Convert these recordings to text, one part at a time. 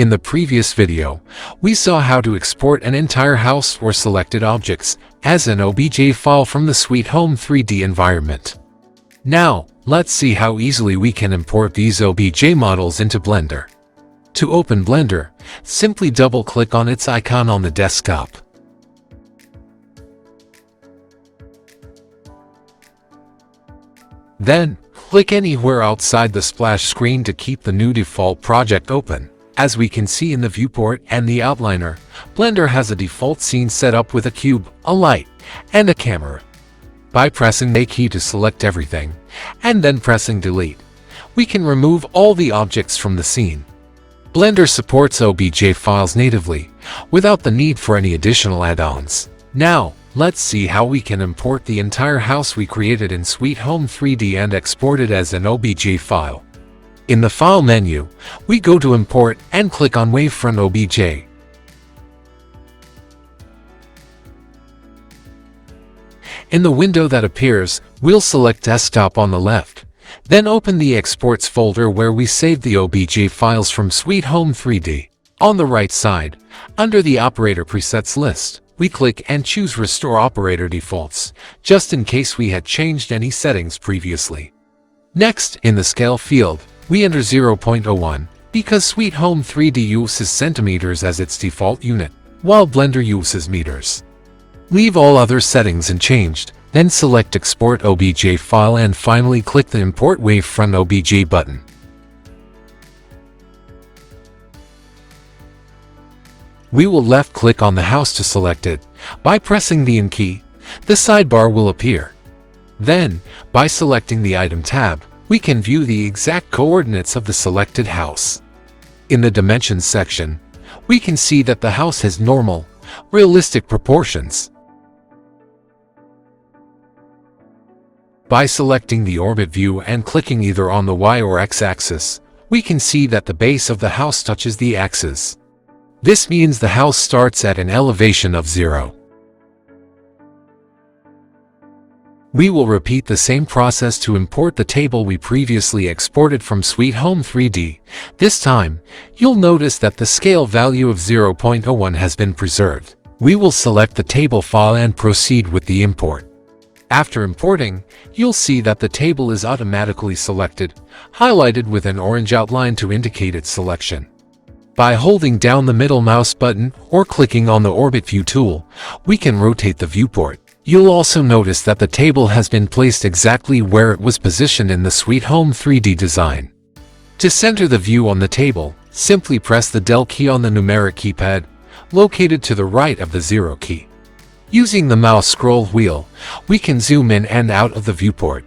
In the previous video, we saw how to export an entire house or selected objects as an OBJ file from the Sweet Home 3D environment. Now, let's see how easily we can import these OBJ models into Blender. To open Blender, simply double-click on its icon on the desktop. Then, click anywhere outside the splash screen to keep the new default project open. As we can see in the viewport and the outliner, Blender has a default scene set up with a cube, a light, and a camera. By pressing the key to select everything, and then pressing delete, we can remove all the objects from the scene. Blender supports OBJ files natively, without the need for any additional add-ons. Now, let's see how we can import the entire house we created in Sweet Home 3D and export it as an OBJ file. In the File menu, we go to Import and click on Wavefront OBJ. In the window that appears, we'll select Desktop on the left, then open the Exports folder where we saved the OBJ files from Sweet Home 3D. On the right side, under the Operator Presets list, we click and choose Restore Operator Defaults, just in case we had changed any settings previously. Next, in the Scale field, we enter 0.01, because Sweet Home 3D uses centimeters as its default unit, while Blender uses meters. Leave all other settings unchanged, then select Export OBJ File and finally click the Import Wavefront OBJ button. We will left-click on the house to select it. By pressing the In key, the sidebar will appear. Then, by selecting the Item tab, we can view the exact coordinates of the selected house. In the Dimensions section, we can see that the house has normal, realistic proportions. By selecting the orbit view and clicking either on the Y or X axis, we can see that the base of the house touches the axis. This means the house starts at an elevation of 0. We will repeat the same process to import the table we previously exported from Sweet Home 3D. This time, you'll notice that the scale value of 0.01 has been preserved. We will select the table file and proceed with the import. After importing, you'll see that the table is automatically selected, highlighted with an orange outline to indicate its selection. By holding down the middle mouse button or clicking on the Orbit View tool, we can rotate the viewport. You'll also notice that the table has been placed exactly where it was positioned in the Sweet Home 3D design. To center the view on the table, simply press the Del key on the numeric keypad, located to the right of the 0 key. Using the mouse scroll wheel, we can zoom in and out of the viewport.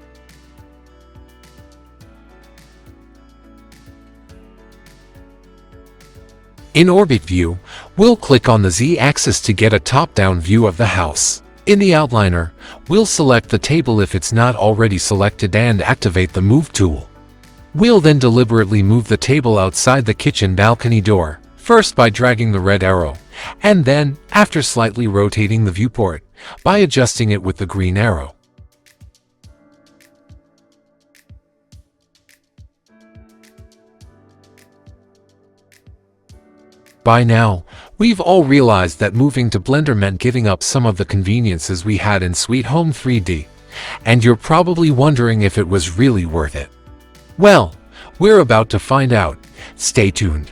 In Orbit View, we'll click on the Z-axis to get a top-down view of the house. In the outliner, we'll select the table if it's not already selected and activate the Move tool. We'll then deliberately move the table outside the kitchen balcony door, first by dragging the red arrow, and then, after slightly rotating the viewport, by adjusting it with the green arrow. By now, we've all realized that moving to Blender meant giving up some of the conveniences we had in Sweet Home 3D, and you're probably wondering if it was really worth it. Well, we're about to find out. Stay tuned.